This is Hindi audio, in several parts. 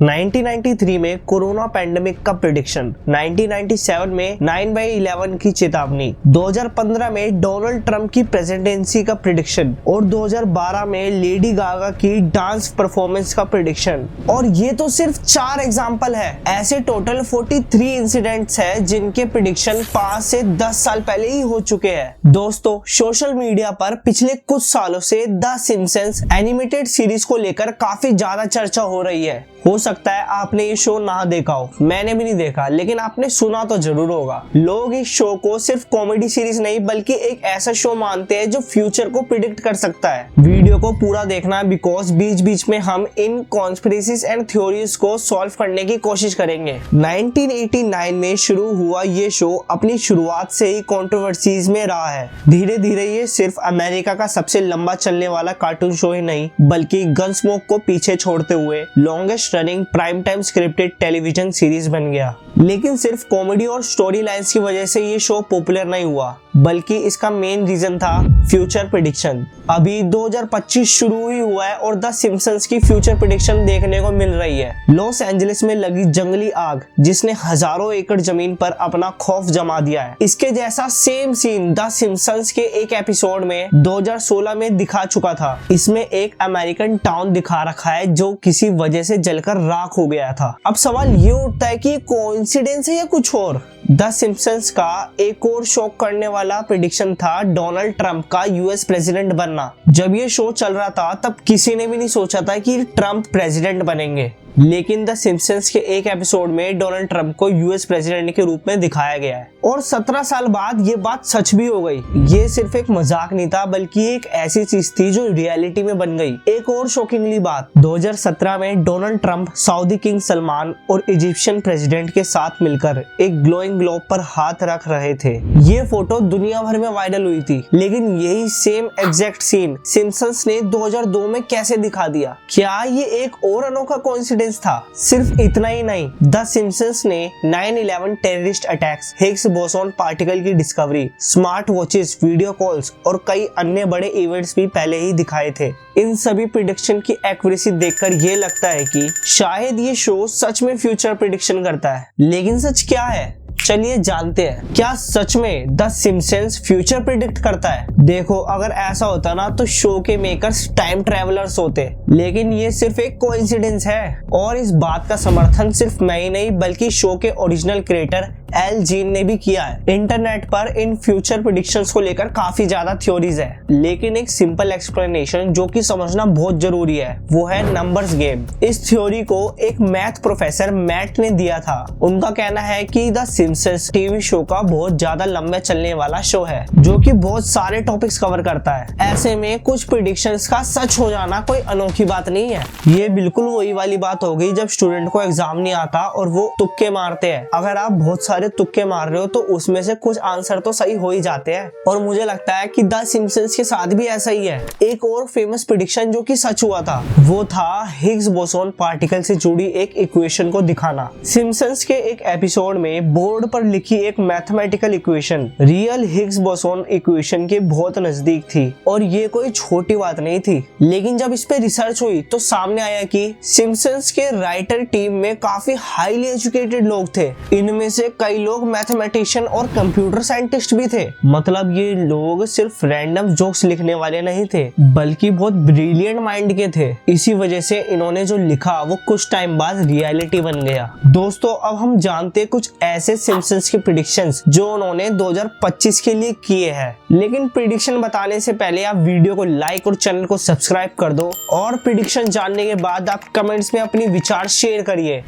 1993 में कोरोना पैंडेमिक का प्रेडिक्शन, 1997 में 9/11 की चेतावनी, 2015 में डोनाल्ड ट्रंप की प्रेसिडेंसी का प्रेडिक्शन और 2012 में लेडी गागा की डांस परफॉर्मेंस का प्रेडिक्शन। और ये तो सिर्फ 4 एग्जांपल है। ऐसे टोटल 43 इंसिडेंट्स है जिनके प्रेडिक्शन 5 से 10 साल पहले ही हो चुके हैं। दोस्तों, सोशल मीडिया पर पिछले कुछ सालों से द सिम्पसंस एनिमेटेड सीरीज को लेकर काफी ज्यादा चर्चा हो रही है। हो सकता है आपने ये शो ना देखा हो, मैंने भी नहीं देखा, लेकिन आपने सुना तो जरूर होगा। लोग इस शो को सिर्फ कॉमेडी सीरीज नहीं बल्कि एक ऐसा शो मानते हैं जो फ्यूचर को प्रिडिक्ट कर सकता है। वीडियो को पूरा देखना बिकॉज बीच बीच में हम इन कॉन्स्पिरेसीज एंड थ्योरीज को सॉल्व करने की कोशिश करेंगे। 1989 में शुरू हुआ ये शो अपनी शुरुआत से ही कंट्रोवर्सीज में रहा है। धीरे धीरे ये सिर्फ अमेरिका का सबसे लंबा चलने वाला कार्टून शो ही नहीं बल्कि गनस्मोक को पीछे छोड़ते हुए longest running prime time scripted television series बन गया। लेकिन सिर्फ कॉमेडी और स्टोरी लाइंस की वजह से ये शो पॉपुलर नहीं हुआ बल्कि इसका मेन रीजन था फ्यूचर प्रेडिक्शन। अभी 2025 शुरू ही हुआ है और द सिम्पसंस की फ्यूचर प्रेडिक्शन देखने को मिल रही है। लॉस एंजलिस में लगी जंगली आग जिसने हजारों एकड़ जमीन पर अपना खौफ जमा दिया है, इसके जैसा सेम सीन द सिम्पसंस के एक एपिसोड में 2016 में दिखा चुका था। इसमें एक अमेरिकन टाउन दिखा रखा है जो किसी वजह से जलकर राख हो गया था। अब सवाल ये उठता है कि कोइंसिडेंस है या कुछ और। द सिम्पसंस का एक और शॉक करने वाला प्रेडिक्शन था डोनाल्ड ट्रंप का यूएस प्रेसिडेंट बनना। जब ये शो चल रहा था तब किसी ने भी नहीं सोचा था कि ट्रंप प्रेसिडेंट बनेंगे, लेकिन द सिम्पसंस के एक एपिसोड में डोनाल्ड ट्रंप को यूएस प्रेसिडेंट के रूप में दिखाया गया है और 17 साल बाद ये बात सच भी हो गई। ये सिर्फ एक मजाक नहीं था बल्कि एक ऐसी चीज थी जो रियलिटी में बन गई। एक और शॉकिंगली बात, 2017 में Donald Trump Saudi king Salman और इजिप्शियन प्रेसिडेंट के साथ मिलकर एक ग्लोइंग ग्लोब पर हाथ रख रहे थे। ये फोटो दुनिया भर में वायरल हुई थी, लेकिन यही सेम एग्जैक्ट सीन सिम्पसंस ने 2002 में कैसे दिखा दिया? क्या ये एक और अनोखा कोइंसिडेंस था? सिर्फ इतना ही नहीं, द सिम्पसंस ने 9/11 terrorist attacks, Higgs boson particle की discovery, smart watches, video calls और कई अन्य बड़े इवेंट्स भी पहले ही दिखाए थे। इन सभी प्रेडिक्शन की एक्यूरेसी देखकर ये लगता है कि शायद ये शो सच में फ्यूचर प्रेडिक्शन करता है। लेकिन सच क्या है? चलिए जानते हैं। क्या सच में द सिम्पसंस फ्यूचर प्रेडिक्ट करता है? देखो, अगर ऐसा होता ना तो शो के मेकर्स टाइम ट्रैवलर्स होते, लेकिन ये सिर्फ एक कोइंसिडेंस है। और इस बात का समर्थन सिर्फ मैं ही नहीं बल्कि शो के ओरिजिनल क्रिएटर एल जीन ने भी किया है। इंटरनेट पर इन फ्यूचर प्रेडिक्शंस को लेकर काफी ज्यादा थ्योरीज है, लेकिन एक सिंपल एक्सप्लेनेशन जो कि समझना बहुत जरूरी है वो है नंबर्स गेम। इस थ्योरी को एक मैथ प्रोफेसर मैट ने दिया था। उनका कहना है कि द सिम्पसंस टीवी शो का बहुत ज्यादा लंबे चलने वाला शो है जो कि बहुत सारे टॉपिक्स कवर करता है। ऐसे में कुछ प्रेडिक्शंस का सच हो जाना कोई अनोखी बात नहीं है। ये बिल्कुल वही वाली बात हो गई जब स्टूडेंट को एग्जाम नहीं आता और वो तुक्के मारते हैं। अगर आप बहुत सारे तुक्के मार रहे हो तो उसमें से कुछ आंसर तो सही हो ही जाते हैं। और मुझे लगता है कि द सिम्पसंस के साथ भी ऐसा ही है। एक और फेमस प्रेडिक्शन जो कि सच हुआ था वो था हिग्स बोसॉन पार्टिकल से जुड़ी एक इक्वेशन को दिखाना। सिम्पसंस के एक एपिसोड में बोर्ड पर लिखी एक mathematical equation real Higgs boson equation के बहुत नजदीक थी और ये कोई छोटी बात नहीं थी। लेकिन जब इस पे रिसर्च हुई तो सामने आया कि सिम्पसंस के राइटर टीम में काफी हाईली एजुकेटेड लोग थे। इनमें से कई लोग मैथमेटिशियन और कंप्यूटर साइंटिस्ट भी थे। मतलब ये लोग सिर्फ रैंडम जोक्स लिखने वाले नहीं थे बल्कि बहुत ब्रिलियंट माइंड के थे। इसी वजह से इन्होंने जो लिखा वो कुछ टाइम बाद रियलिटी बन गया। दोस्तों, अब हम जानते कुछ ऐसे सिम्पसंस के प्रेडिक्शंस जो उन्होंने 2025 के लिए किए हैं। लेकिन प्रेडिक्शन बताने से पहले आप वीडियो को लाइक और चैनल को सब्सक्राइब कर दो और प्रेडिक्शन जानने के बाद आप कमेंट्स में अपनी विचार शेयर करिए।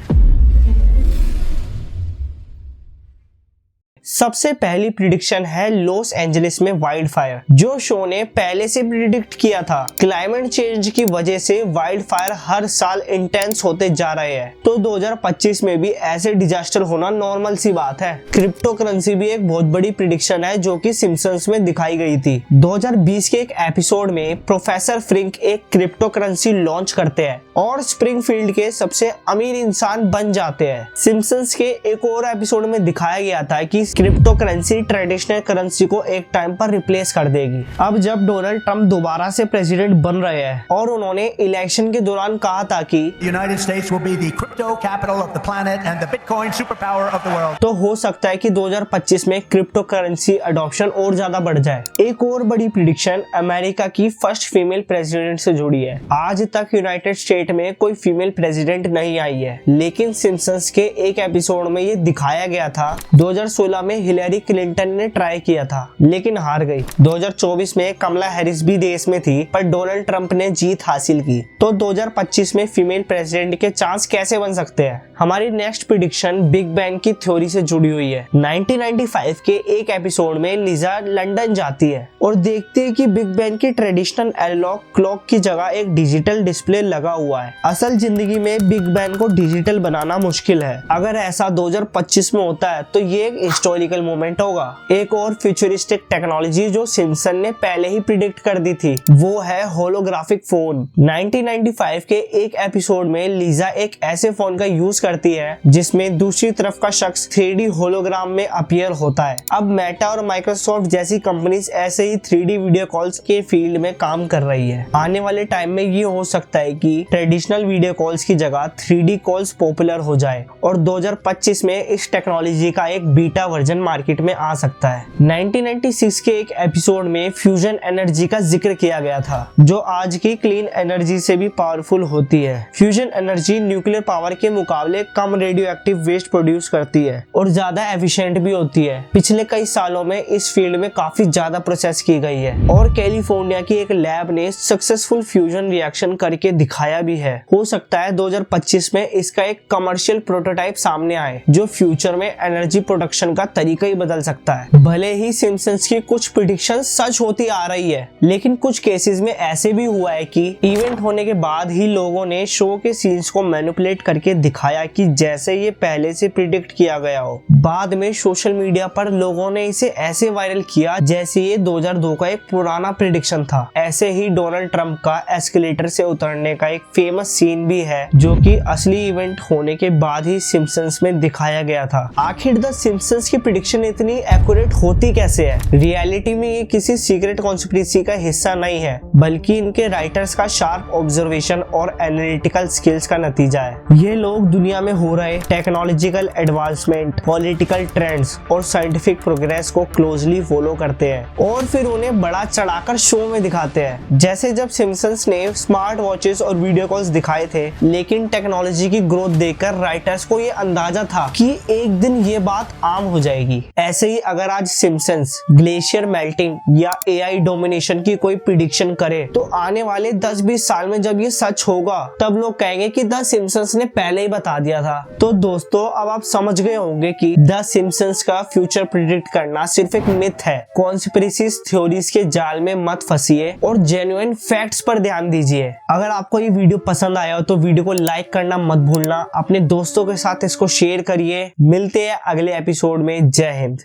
सबसे पहली प्रिडिक्शन है लॉस एंजलिस में वाइल्ड फायर। जो शो ने पहले से प्रिडिक्ट किया था क्लाइमेट चेंज की वजह से वाइल्ड फायर हर साल इंटेंस होते जा रहे हैं, तो 2025 में भी ऐसे डिजास्टर होना नॉर्मल सी बात है। क्रिप्टो करेंसी भी एक बहुत बड़ी प्रिडिक्शन है जो कि सिम्पसंस में दिखाई गई थी। 2020 के एक एपिसोड में प्रोफेसर फ्रिंक एक क्रिप्टो करेंसी लॉन्च करते हैं और स्प्रिंगफील्ड के सबसे अमीर इंसान बन जाते हैं। सिम्पसंस के एक और एपिसोड में दिखाया गया था कि क्रिप्टो करेंसी ट्रेडिशनल करेंसी को एक टाइम पर रिप्लेस कर देगी। अब जब डोनाल्ड ट्रंप दोबारा से प्रेसिडेंट बन रहे हैं और उन्होंने इलेक्शन के दौरान कहा था कि United States will be the crypto capital of the planet and the Bitcoin superpower of the world, तो हो सकता है कि 2025 में क्रिप्टो करेंसी अडॉप्शन और ज्यादा बढ़ जाए। एक और बड़ी प्रिडिक्शन अमेरिका की फर्स्ट फीमेल प्रेसिडेंट से जुड़ी है। आज तक यूनाइटेड स्टेट में कोई फीमेल प्रेसिडेंट नहीं आई है, लेकिन सिम्पसन्स के एक एपिसोड में ये दिखाया गया था। 2016 में हिलेरी क्लिंटन ने ट्राई किया था लेकिन हार गई। 2024 में कमला हैरिस भी देश में थी पर डोनाल्ड ट्रंप ने जीत हासिल की। तो 2025 में फीमेल प्रेसिडेंट के चांस कैसे बन सकते हैं? हमारी नेक्स्ट प्रिडिक्शन बिग बैंग की थ्योरी से जुड़ी हुई है। 1995 के एक एपिसोड में लिजा लंदन जाती है और देखती है कि बिग बैंग की ट्रेडिशनल एनालॉग क्लॉक की जगह एक डिजिटल डिस्प्ले लगा हुआ है। असल जिंदगी में बिग बैंग को डिजिटल बनाना मुश्किल है। अगर ऐसा 2025 में होता है तो ये एक हिस्टोरिकल मोमेंट होगा। एक और फ्यूचरिस्टिक टेक्नोलॉजी जो सिम्पसन ने पहले ही प्रिडिक्ट कर दी थी वो है होलोग्राफिक फोन। 1995 के एक एपिसोड में लिजा एक ऐसे फोन का यूज करती है जिसमें दूसरी तरफ का शख्स 3D होलोग्राम में अपीयर होता है। अब मेटा और माइक्रोसॉफ्ट जैसी कंपनीज ऐसे ही 3D वीडियो कॉल्स के फील्ड में काम कर रही है। आने वाले टाइम में ये हो सकता है कि ट्रेडिशनल वीडियो कॉल्स की जगह 3D कॉल्स पॉपुलर हो जाए और 2025 में इस टेक्नोलॉजी का एक बीटा वर्जन मार्केट में आ सकता है। 1996 के एक एपिसोड में फ्यूजन एनर्जी का जिक्र किया गया था जो आज की क्लीन एनर्जी से भी पावरफुल होती है। फ्यूजन एनर्जी न्यूक्लियर पावर के मुकाबले कम रेडियो एक्टिव वेस्ट प्रोड्यूस करती है और ज्यादा एफिशिएंट भी होती है। पिछले कई सालों में इस फील्ड में काफी ज्यादा प्रोसेस की गई है और कैलिफोर्निया की एक लैब ने सक्सेसफुल फ्यूजन रिएक्शन करके दिखाया भी है। हो सकता है 2025 में इसका एक कमर्शियल प्रोटोटाइप सामने आए जो फ्यूचर में एनर्जी प्रोडक्शन का तरीका ही बदल सकता है। भले ही सिम्पसन्स की कुछ प्रेडिक्शन सच होती आ रही है लेकिन कुछ केसेस में ऐसे भी हुआ है कि इवेंट होने के बाद ही लोगों ने शो के सीन्स को मैनिपुलेट करके दिखाया कि जैसे ये पहले से प्रिडिक्ट किया गया हो। बाद में सोशल मीडिया पर लोगों ने इसे ऐसे वायरल किया जैसे ये 2002 का एक पुराना प्रिडिक्शन था। ऐसे ही डोनाल्ड ट्रंप का एस्केलेटर से उतरने का एक फेमस सीन भी है जो कि असली इवेंट होने के बाद ही सिम्पसन्स में दिखाया गया था। आखिर द सिम्पसन्स की प्रिडिक्शन इतनी एक्यूरेट होती कैसे है? रियलिटी में ये किसी सीक्रेट कॉन्स्पिरेसी का हिस्सा नहीं है बल्कि इनके राइटर्स का शार्प ऑब्जर्वेशन और एनालिटिकल स्किल्स का नतीजा है। ये लोग दुनिया में हो रहे टेक्नोलॉजिकल एडवांसमेंट, पॉलिटिकल ट्रेंड्स और साइंटिफिक प्रोग्रेस को क्लोजली फॉलो करते हैं और फिर उन्हें बड़ा चढ़ाकर शो में दिखाते हैं। जैसे जब सिम्पसन्स ने स्मार्ट वॉचेस और वीडियो कॉल्स दिखाए थे लेकिन टेक्नोलॉजी की ग्रोथ देखकर राइटर्स को ये अंदाजा था कि एक दिन ये बात आम हो जाएगी। ऐसे ही अगर आज सिम्पसन्स ग्लेशियर मेल्टिंग या एआई डोमिनेशन की कोई प्रिडिक्शन करे तो आने वाले 10-20 साल में जब ये सच होगा तब लोग कहेंगे कि द सिम्पसन्स ने पहले ही बता दिया था। तो दोस्तों अब आप समझ गए होंगे कि द सिम्पसन्स का फ्यूचर प्रिडिक्ट करना सिर्फ एक मिथ है। कॉन्स्पिरेसी थ्योरीज के जाल में मत फंसिए और जेन्युइन फैक्ट्स पर ध्यान दीजिए। अगर आपको ये वीडियो पसंद आया हो तो वीडियो को लाइक करना मत भूलना। अपने दोस्तों के साथ इसको शेयर करिए। मिलते हैं अगले एपिसोड में। जय हिंद।